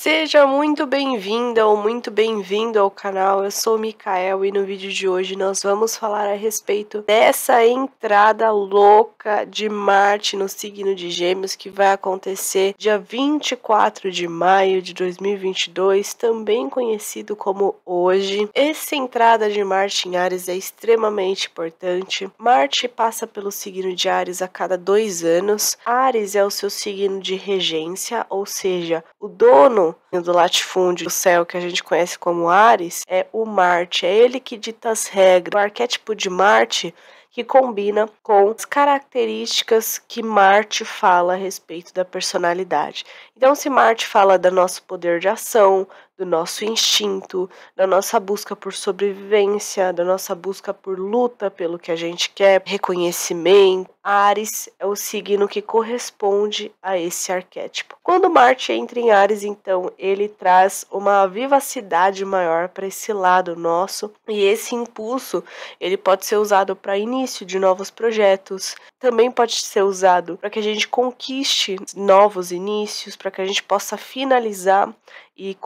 Seja muito bem-vinda ou muito bem-vindo ao canal. Eu sou o Mikael e no vídeo de hoje nós vamos falar a respeito dessa entrada louca de Marte no signo de Gêmeos que vai acontecer dia 24 de maio de 2022, também conhecido como hoje. Essa entrada de Marte em Áries é extremamente importante. Marte passa pelo signo de Áries a cada 2 anos. Áries é o seu signo de regência, ou seja, o dono do latifúndio do céu que a gente conhece como Áries é o Marte, é ele que dita as regras. O arquétipo de Marte que combina com as características que Marte fala a respeito da personalidade. Então, se Marte fala do nosso poder de ação, do nosso instinto, da nossa busca por sobrevivência, da nossa busca por luta pelo que a gente quer, reconhecimento, Áries é o signo que corresponde a esse arquétipo. Quando Marte entra em Áries, então, ele traz uma vivacidade maior para esse lado nosso, e esse impulso, ele pode ser usado para início de novos projetos, também pode ser usado para que a gente conquiste novos inícios, para que a gente possa finalizar e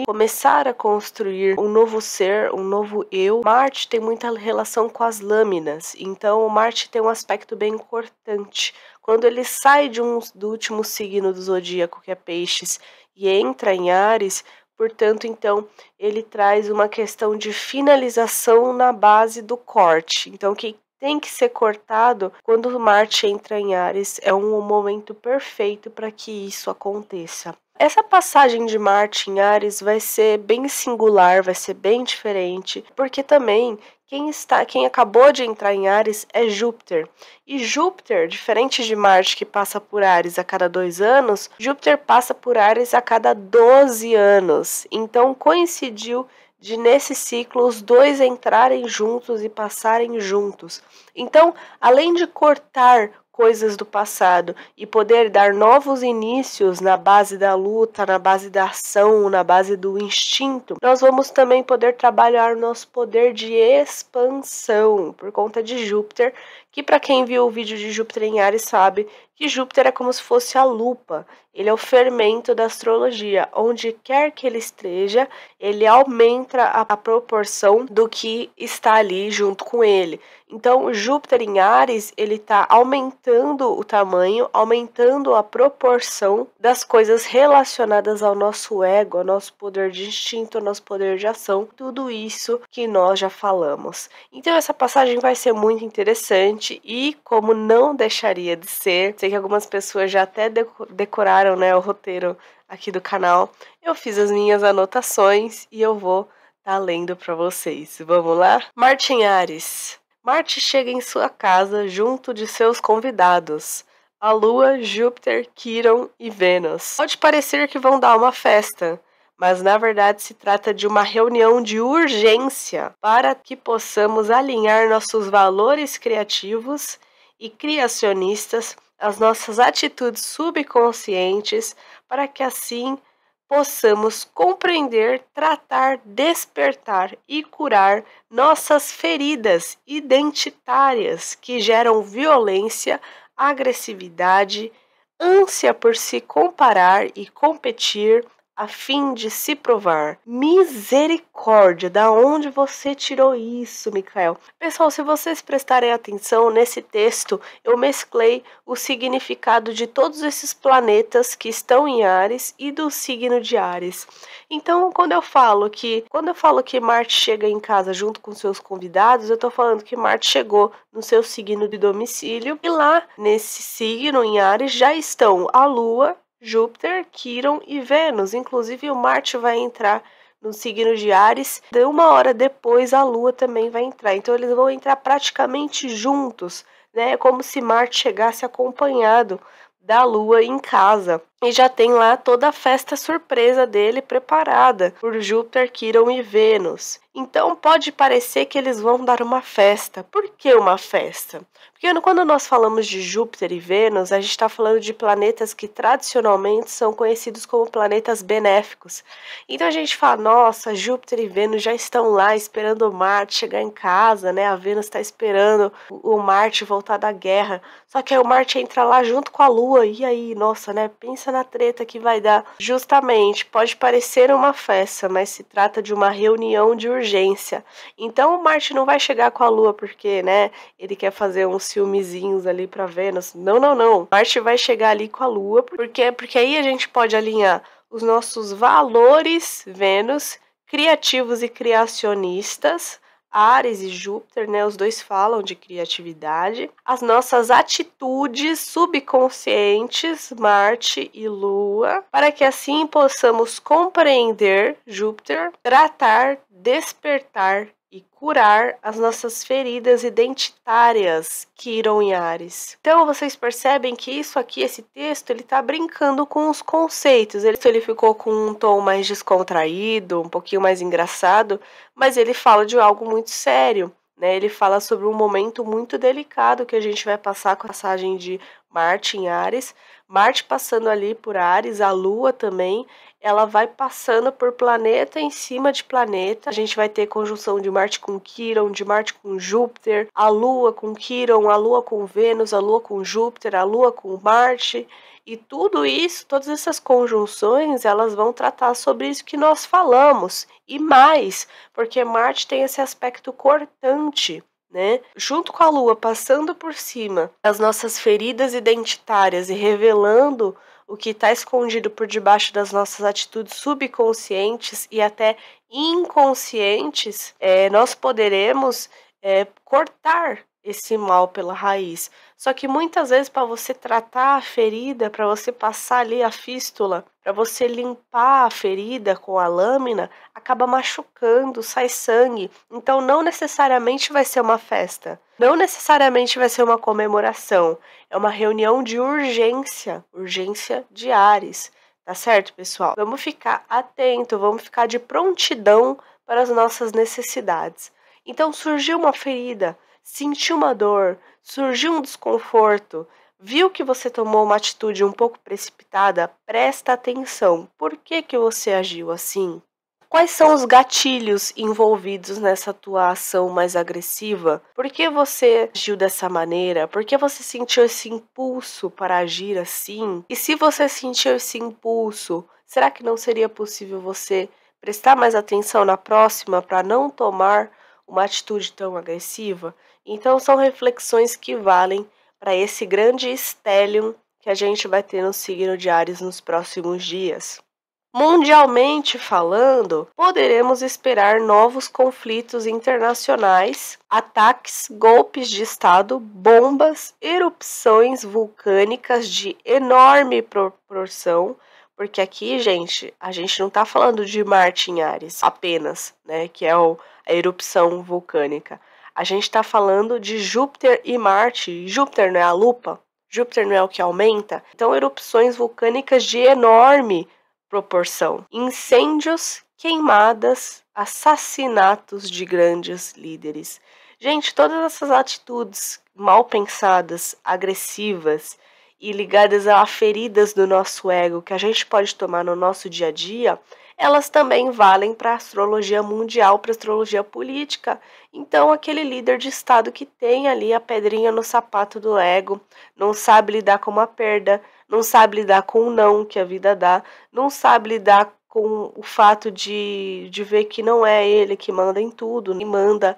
começar a construir um novo ser, um novo eu. Marte tem muita relação com as lâminas, então Marte tem um aspecto bem importante. Quando ele sai do último signo do zodíaco, que é Peixes, e entra em Áries, portanto, então, ele traz uma questão de finalização na base do corte. Então, que tem que ser cortado quando Marte entra em Áries, é um momento perfeito para que isso aconteça. Essa passagem de Marte em Áries vai ser bem singular, vai ser bem diferente, porque também quem acabou de entrar em Áries é Júpiter. E Júpiter, diferente de Marte que passa por Áries a cada 2 anos, Júpiter passa por Áries a cada 12 anos. Então coincidiu de nesse ciclo os dois entrarem juntos e passarem juntos. Então, além de cortar coisas do passado e poder dar novos inícios na base da luta, na base da ação, na base do instinto, nós vamos também poder trabalhar nosso poder de expansão por conta de Júpiter, que para quem viu o vídeo de Júpiter em Áries sabe que Júpiter é como se fosse a lupa, ele é o fermento da astrologia, onde quer que ele esteja, ele aumenta a proporção do que está ali junto com ele. Então, Júpiter em Áries, ele está aumentando o tamanho, aumentando a proporção das coisas relacionadas ao nosso ego, ao nosso poder de instinto, ao nosso poder de ação, tudo isso que nós já falamos. Então, essa passagem vai ser muito interessante e, como não deixaria de ser, sei que algumas pessoas já até decoraram, né, o roteiro aqui do canal, eu fiz as minhas anotações e eu vou estar lendo para vocês. Vamos lá? Marte em Áries. Marte chega em sua casa junto de seus convidados, a Lua, Júpiter, Quirón e Vênus. Pode parecer que vão dar uma festa, mas na verdade se trata de uma reunião de urgência para que possamos alinhar nossos valores criativos e criacionistas, as nossas atitudes subconscientes, para que assim possamos compreender, tratar, despertar e curar nossas feridas identitárias que geram violência, agressividade, ânsia por se comparar e competir a fim de se provar. Misericórdia, da onde você tirou isso, Mikael? Pessoal, se vocês prestarem atenção nesse texto, eu mesclei o significado de todos esses planetas que estão em Áries e do signo de Áries. Então, quando eu falo que Marte chega em casa junto com seus convidados, eu estou falando que Marte chegou no seu signo de domicílio e lá nesse signo em Áries já estão a Lua, Júpiter, Quirón e Vênus. Inclusive o Marte vai entrar no signo de Áries, e 1 hora depois a Lua também vai entrar. Então eles vão entrar praticamente juntos, né? É como se Marte chegasse acompanhado da Lua em casa. E já tem lá toda a festa surpresa dele preparada por Júpiter, Quirón e Vênus. Então pode parecer que eles vão dar uma festa. Por que uma festa? Porque quando nós falamos de Júpiter e Vênus, a gente está falando de planetas que tradicionalmente são conhecidos como planetas benéficos. Então a gente fala, nossa, Júpiter e Vênus já estão lá esperando o Marte chegar em casa, né? A Vênus está esperando o Marte voltar da guerra. Só que aí o Marte entra lá junto com a Lua. E aí, nossa, né? Pensa na treta que vai dar. Justamente, pode parecer uma festa, mas se trata de uma reunião de urgência. Então o Marte não vai chegar com a Lua porque, né, ele quer fazer uns filmezinhos ali pra Vênus. Não, não, não. Marte vai chegar ali com a Lua, porque aí a gente pode alinhar os nossos valores, Vênus, criativos e criacionistas, Áries e Júpiter, né? Os dois falam de criatividade. As nossas atitudes subconscientes, Marte e Lua, para que assim possamos compreender Júpiter, tratar, despertar e curar as nossas feridas identitárias, Quiron e Áries. Então vocês percebem que isso aqui, esse texto, ele tá brincando com os conceitos. Ele ficou com um tom mais descontraído, um pouquinho mais engraçado, mas ele fala de algo muito sério, né? Ele fala sobre um momento muito delicado que a gente vai passar com a passagem de Marte em Áries. Marte passando ali por Áries, a Lua também, ela vai passando por planeta em cima de planeta. A gente vai ter conjunção de Marte com Quiron, de Marte com Júpiter, a Lua com Quiron, a Lua com Vênus, a Lua com Júpiter, a Lua com Marte. E tudo isso, todas essas conjunções, elas vão tratar sobre isso que nós falamos. E mais, porque Marte tem esse aspecto cortante, né? Junto com a Lua passando por cima das nossas feridas identitárias e revelando o que está escondido por debaixo das nossas atitudes subconscientes e até inconscientes, nós poderemos cortar esse mal pela raiz. Só que muitas vezes, para você tratar a ferida, para você passar ali a fístula, para você limpar a ferida com a lâmina, acaba machucando, sai sangue. Então não necessariamente vai ser uma festa, não necessariamente vai ser uma comemoração. É uma reunião de urgência, urgência de Áries. Tá certo, pessoal? Vamos ficar atento, vamos ficar de prontidão para as nossas necessidades. Então surgiu uma ferida, sentiu uma dor, surgiu um desconforto, viu que você tomou uma atitude um pouco precipitada, presta atenção. Por que você agiu assim? Quais são os gatilhos envolvidos nessa tua ação mais agressiva? Por que você agiu dessa maneira? Por que você sentiu esse impulso para agir assim? E se você sentiu esse impulso, será que não seria possível você prestar mais atenção na próxima para não tomar uma atitude tão agressiva? Então são reflexões que valem para esse grande stellium que a gente vai ter no signo de Áries nos próximos dias. Mundialmente falando, poderemos esperar novos conflitos internacionais, ataques, golpes de Estado, bombas, erupções vulcânicas de enorme proporção, porque aqui, gente, a gente não está falando de Marte em Áries apenas, né, que é a erupção vulcânica. A gente está falando de Júpiter e Marte. Júpiter não é a lupa? Júpiter não é o que aumenta? Então, erupções vulcânicas de enorme proporção. Incêndios, queimadas, assassinatos de grandes líderes. Gente, todas essas atitudes mal pensadas, agressivas e ligadas a feridas do nosso ego que a gente pode tomar no nosso dia a dia, elas também valem para a astrologia mundial, para a astrologia política. Então, aquele líder de Estado que tem ali a pedrinha no sapato do ego, não sabe lidar com uma perda, não sabe lidar com o não que a vida dá, não sabe lidar com o fato de ver que não é ele que manda em tudo, e manda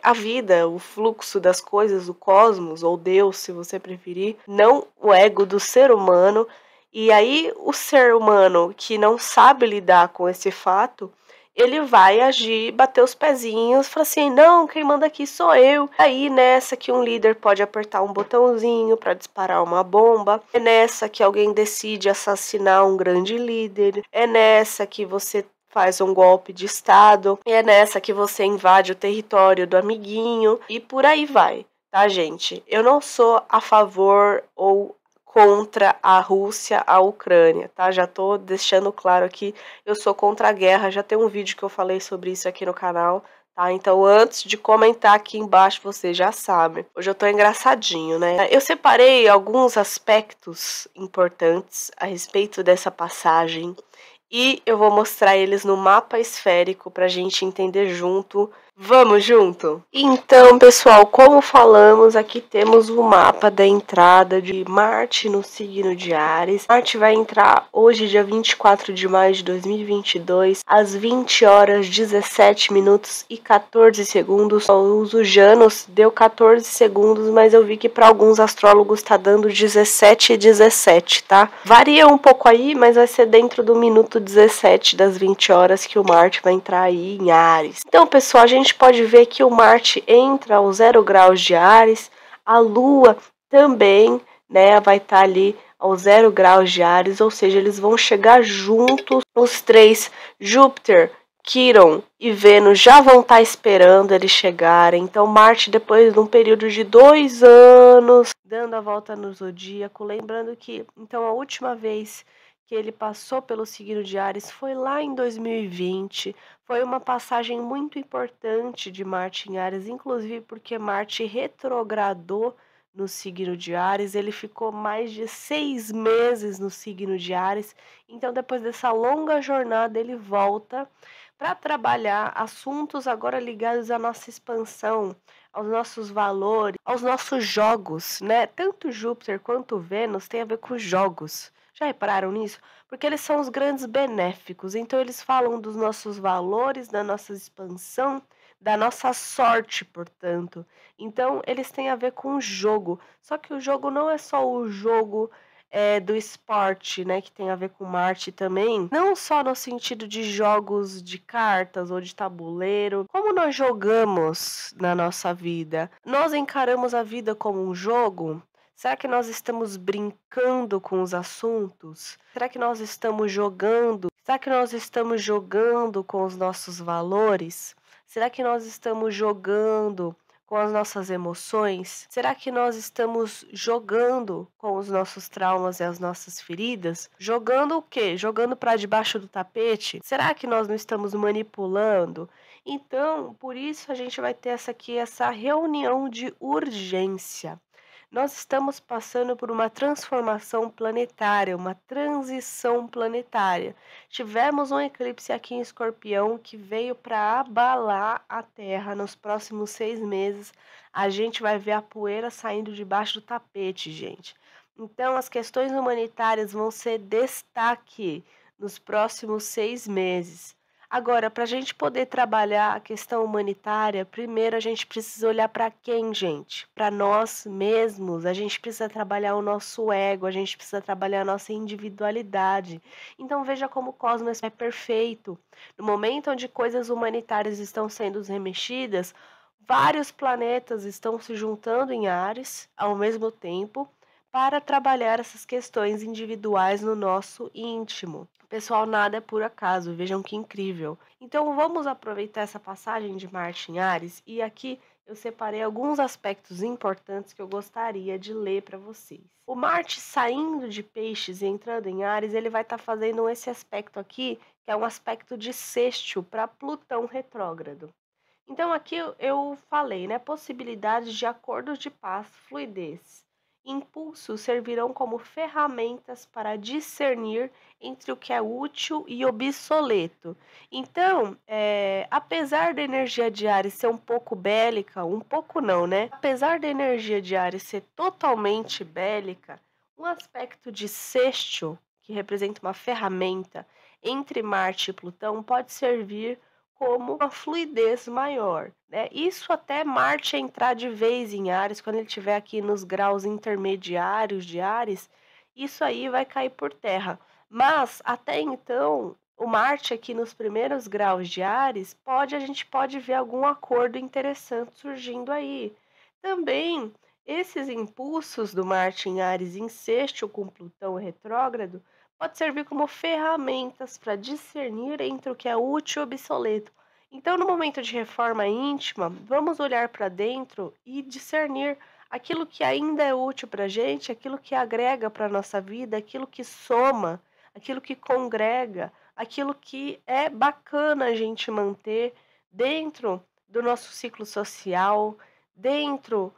a vida, o fluxo das coisas, o cosmos, ou Deus, se você preferir, não o ego do ser humano. E aí o ser humano que não sabe lidar com esse fato, ele vai agir, bater os pezinhos, falar assim, não, quem manda aqui sou eu. Aí nessa que um líder pode apertar um botãozinho para disparar uma bomba, é nessa que alguém decide assassinar um grande líder, é nessa que você faz um golpe de Estado, é nessa que você invade o território do amiguinho e por aí vai, tá, gente? Eu não sou a favor ou contra a Rússia, a Ucrânia, tá? Já tô deixando claro aqui, eu sou contra a guerra, já tem um vídeo que eu falei sobre isso aqui no canal, tá? Então, antes de comentar aqui embaixo, você já sabe. Hoje eu tô engraçadinho, né? Eu separei alguns aspectos importantes a respeito dessa passagem e eu vou mostrar eles no mapa esférico pra gente entender junto. Vamos junto? Então, pessoal, como falamos, aqui temos o mapa da entrada de Marte no signo de Áries. Marte vai entrar hoje, dia 24 de maio de 2022, às 20 horas 17 minutos e 14 segundos. O uso Janus deu 14 segundos, mas eu vi que para alguns astrólogos está dando 17 e 17, tá? Varia um pouco aí, mas vai ser dentro do minuto 17 das 20 horas que o Marte vai entrar aí em Áries. Então, pessoal, a gente pode ver que o Marte entra aos 0 graus de Áries, a Lua também, né, vai estar ali aos 0 graus de Áries, ou seja, eles vão chegar juntos, os três, Júpiter, Quiron e Vênus já vão estar esperando eles chegarem. Então, Marte, depois de um período de 2 anos, dando a volta no zodíaco, lembrando que, então, a última vez que ele passou pelo signo de Áries foi lá em 2020. Foi uma passagem muito importante de Marte em Áries, inclusive porque Marte retrogradou no signo de Áries. Ele ficou mais de 6 meses no signo de Áries. Então, depois dessa longa jornada, ele volta para trabalhar assuntos agora ligados à nossa expansão, aos nossos valores, aos nossos jogos, né? Tanto Júpiter quanto Vênus tem a ver com jogos. Já repararam nisso? Porque eles são os grandes benéficos. Então, eles falam dos nossos valores, da nossa expansão, da nossa sorte, portanto. Então, eles têm a ver com o jogo. Só que o jogo não é só o jogo do esporte, né, que tem a ver com Marte também, não só no sentido de jogos de cartas ou de tabuleiro, como nós jogamos na nossa vida. Nós encaramos a vida como um jogo? Será que nós estamos brincando com os assuntos? Será que nós estamos jogando? Será que nós estamos jogando com os nossos valores? Será que nós estamos jogando com as nossas emoções? Será que nós estamos jogando com os nossos traumas e as nossas feridas? Jogando o quê? Jogando para debaixo do tapete? Será que nós não estamos manipulando? Então, por isso a gente vai ter essa reunião de urgência. Nós estamos passando por uma transformação planetária, uma transição planetária. Tivemos um eclipse aqui em Escorpião que veio para abalar a Terra nos próximos 6 meses. A gente vai ver a poeira saindo debaixo do tapete, gente. Então, as questões humanitárias vão ser destaque nos próximos 6 meses. Agora, para a gente poder trabalhar a questão humanitária, primeiro a gente precisa olhar para quem, gente? Para nós mesmos. A gente precisa trabalhar o nosso ego, a gente precisa trabalhar a nossa individualidade. Então, veja como o cosmos é perfeito. No momento onde coisas humanitárias estão sendo remexidas, vários planetas estão se juntando em Áries ao mesmo tempo para trabalhar essas questões individuais no nosso íntimo. Pessoal, nada é por acaso, vejam que incrível. Então vamos aproveitar essa passagem de Marte em Áries e aqui eu separei alguns aspectos importantes que eu gostaria de ler para vocês. O Marte saindo de Peixes e entrando em Áries, ele vai estar fazendo esse aspecto aqui, que é um aspecto de sextil para Plutão retrógrado. Então aqui eu falei, né, possibilidades de acordos de paz, fluidez. Impulsos servirão como ferramentas para discernir entre o que é útil e obsoleto. Então, apesar da energia de Áries ser um pouco bélica, um pouco não, né? Apesar da energia de Áries ser totalmente bélica, um aspecto de sextil, que representa uma ferramenta entre Marte e Plutão, pode servir como uma fluidez maior, né? Isso até Marte entrar de vez em Áries, quando ele estiver aqui nos graus intermediários de Áries, isso aí vai cair por terra. Mas até então, o Marte aqui nos primeiros graus de Áries, a gente pode ver algum acordo interessante surgindo aí. Também esses impulsos do Marte em Áries em sexto com Plutão retrógrado pode servir como ferramentas para discernir entre o que é útil e obsoleto. Então, no momento de reforma íntima, vamos olhar para dentro e discernir aquilo que ainda é útil para a gente, aquilo que agrega para a nossa vida, aquilo que soma, aquilo que congrega, aquilo que é bacana a gente manter dentro do nosso ciclo social, dentro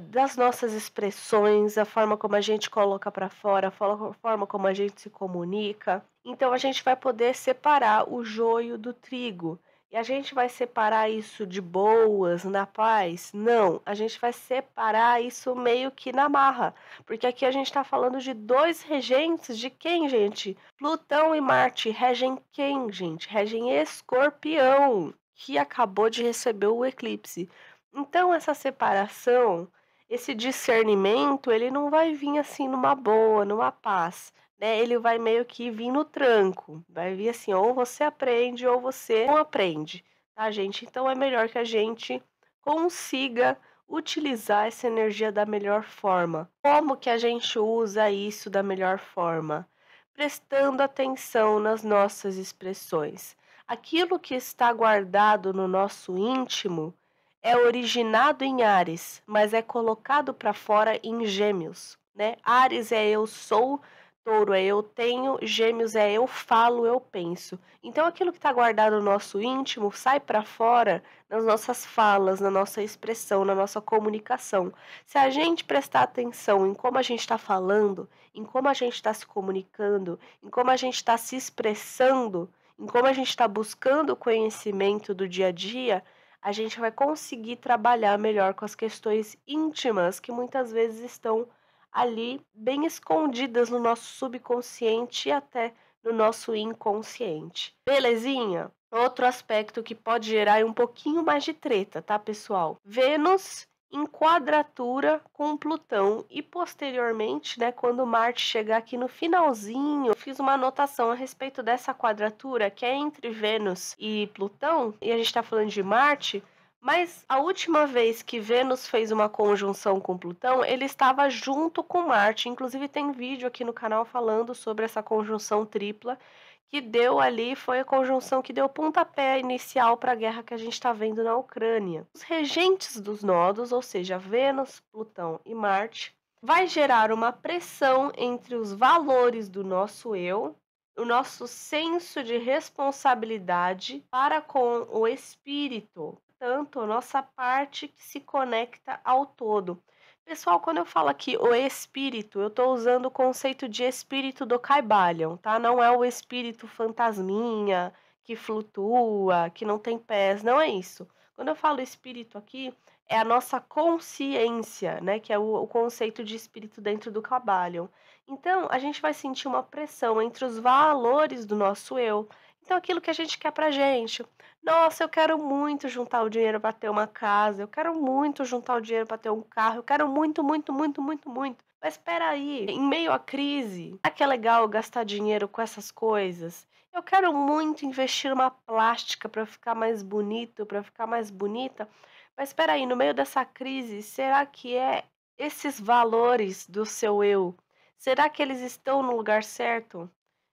das nossas expressões, a forma como a gente coloca para fora, a forma como a gente se comunica. Então, a gente vai poder separar o joio do trigo. E a gente vai separar isso de boas, na paz? Não, a gente vai separar isso meio que na marra, porque aqui a gente está falando de 2 regentes de quem, gente? Plutão e Marte regem quem, gente? Regem Escorpião, que acabou de receber o eclipse. Então essa separação, esse discernimento, ele não vai vir assim numa boa, numa paz, né? Ele vai meio que vir no tranco, vai vir assim, ou você aprende ou você não aprende, tá, gente? Então é melhor que a gente consiga utilizar essa energia da melhor forma. Como que a gente usa isso da melhor forma? Prestando atenção nas nossas expressões. Aquilo que está guardado no nosso íntimo é originado em Áries, mas é colocado para fora em Gêmeos, né? Áries é eu sou, Touro é eu tenho, Gêmeos é eu falo, eu penso. Então aquilo que está guardado no nosso íntimo sai para fora nas nossas falas, na nossa expressão, na nossa comunicação. Se a gente prestar atenção em como a gente está falando, em como a gente está se comunicando, em como a gente está se expressando, em como a gente está buscando o conhecimento do dia a dia, a gente vai conseguir trabalhar melhor com as questões íntimas que muitas vezes estão ali bem escondidas no nosso subconsciente e até no nosso inconsciente. Belezinha? Outro aspecto que pode gerar um pouquinho mais de treta, tá, pessoal? Vênus em quadratura com Plutão e posteriormente, né, quando Marte chegar aqui no finalzinho, eu fiz uma anotação a respeito dessa quadratura que é entre Vênus e Plutão, e a gente tá falando de Marte, mas a última vez que Vênus fez uma conjunção com Plutão, ele estava junto com Marte. Inclusive tem vídeo aqui no canal falando sobre essa conjunção tripla que deu ali, foi a conjunção que deu pontapé inicial para a guerra que a gente está vendo na Ucrânia. Os regentes dos nodos, ou seja, Vênus, Plutão e Marte, vai gerar uma pressão entre os valores do nosso eu, o nosso senso de responsabilidade para com o espírito, portanto, a nossa parte que se conecta ao todo. Pessoal, quando eu falo aqui o espírito, eu estou usando o conceito de espírito do Kybalion, tá? Não é o espírito fantasminha que flutua, que não tem pés, não é isso. Quando eu falo espírito aqui, é a nossa consciência, né? Que é o conceito de espírito dentro do Kybalion. Então, a gente vai sentir uma pressão entre os valores do nosso eu. Então, aquilo que a gente quer pra gente. Nossa, eu quero muito juntar o dinheiro para ter uma casa, eu quero muito juntar o dinheiro para ter um carro, eu quero muito, muito, muito, muito, muito. Mas espera aí, em meio à crise, será que é legal gastar dinheiro com essas coisas? Eu quero muito investir numa plástica para ficar mais bonito, para ficar mais bonita. Mas espera aí, no meio dessa crise, será que é esses valores do seu eu? Será que eles estão no lugar certo?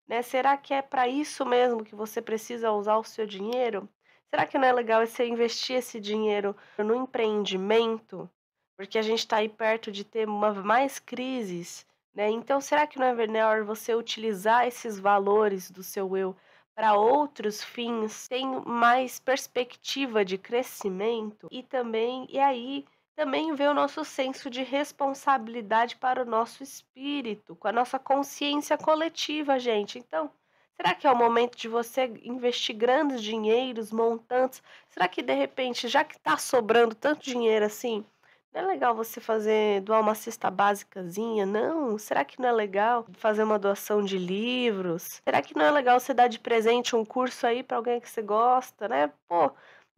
Né? Será que é para isso mesmo que você precisa usar o seu dinheiro? Será que não é legal você investir esse dinheiro no empreendimento? Porque a gente está aí perto de ter mais crises, né? Então, será que não é melhor você utilizar esses valores do seu eu para outros fins? Tem mais perspectiva de crescimento e aí também vê o nosso senso de responsabilidade para o nosso espírito, com a nossa consciência coletiva, gente. Então, será que é o momento de você investir grandes dinheiros, montantes? Será que de repente, já que está sobrando tanto dinheiro assim, não é legal você doar uma cesta básicazinha? Não? Será que não é legal fazer uma doação de livros? Será que não é legal você dar de presente um curso aí para alguém que você gosta, né? Pô,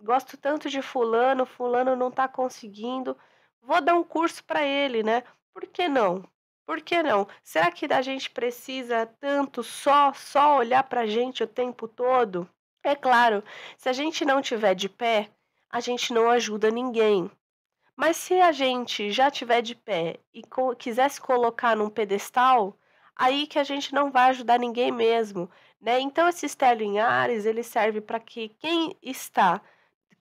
gosto tanto de fulano, fulano não tá conseguindo, vou dar um curso para ele, né? Por que não? Por que não? Será que a gente precisa tanto só olhar pra gente o tempo todo? É claro, se a gente não tiver de pé, a gente não ajuda ninguém. Mas se a gente já tiver de pé e quiser se colocar num pedestal, aí que a gente não vai ajudar ninguém mesmo, né? Então esse estélio em Áries, ele serve para que quem está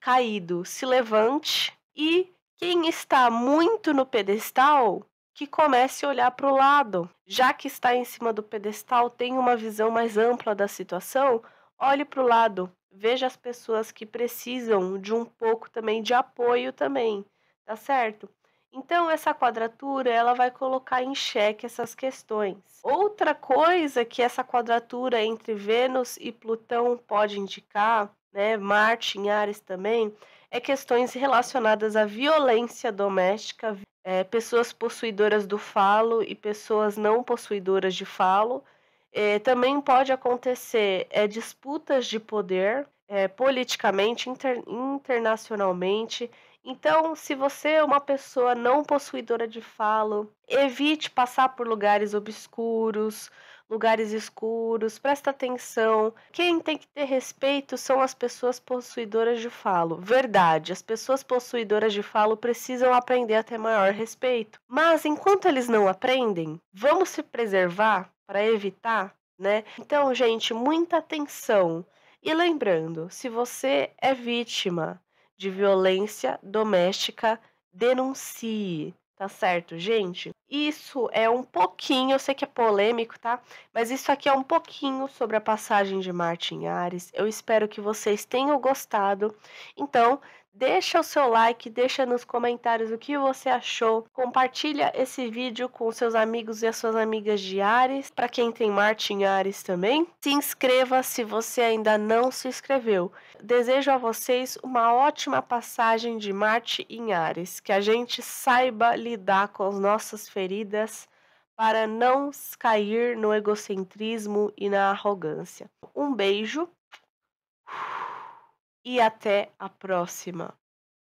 caído se levante e quem está muito no pedestal que comece a olhar para o lado. Já que está em cima do pedestal, tem uma visão mais ampla da situação, olhe para o lado, veja as pessoas que precisam de um pouco também de apoio também, tá certo? Então essa quadratura, ela vai colocar em xeque essas questões. Outra coisa que essa quadratura entre Vênus e Plutão pode indicar, né, Marte em Áries também, é questões relacionadas à violência doméstica, pessoas possuidoras do falo e pessoas não possuidoras de falo. Também pode acontecer disputas de poder, politicamente, internacionalmente. Então, se você é uma pessoa não possuidora de falo, evite passar por lugares obscuros, lugares escuros, presta atenção. Quem tem que ter respeito são as pessoas possuidoras de falo. Verdade, as pessoas possuidoras de falo precisam aprender a ter maior respeito. Mas enquanto eles não aprendem, vamos se preservar para evitar, né? Então, gente, muita atenção. E lembrando, se você é vítima de violência doméstica, denuncie, tá certo, gente? Isso é um pouquinho, eu sei que é polêmico, tá? Mas isso aqui é um pouquinho sobre a passagem de Marte em Áries. Eu espero que vocês tenham gostado. Então, deixa o seu like, deixa nos comentários o que você achou. Compartilha esse vídeo com seus amigos e as suas amigas de Áries, para quem tem Marte em Áries também. Se inscreva se você ainda não se inscreveu. Desejo a vocês uma ótima passagem de Marte em Áries, que a gente saiba lidar com as nossas feridas para não cair no egocentrismo e na arrogância. Um beijo e até a próxima!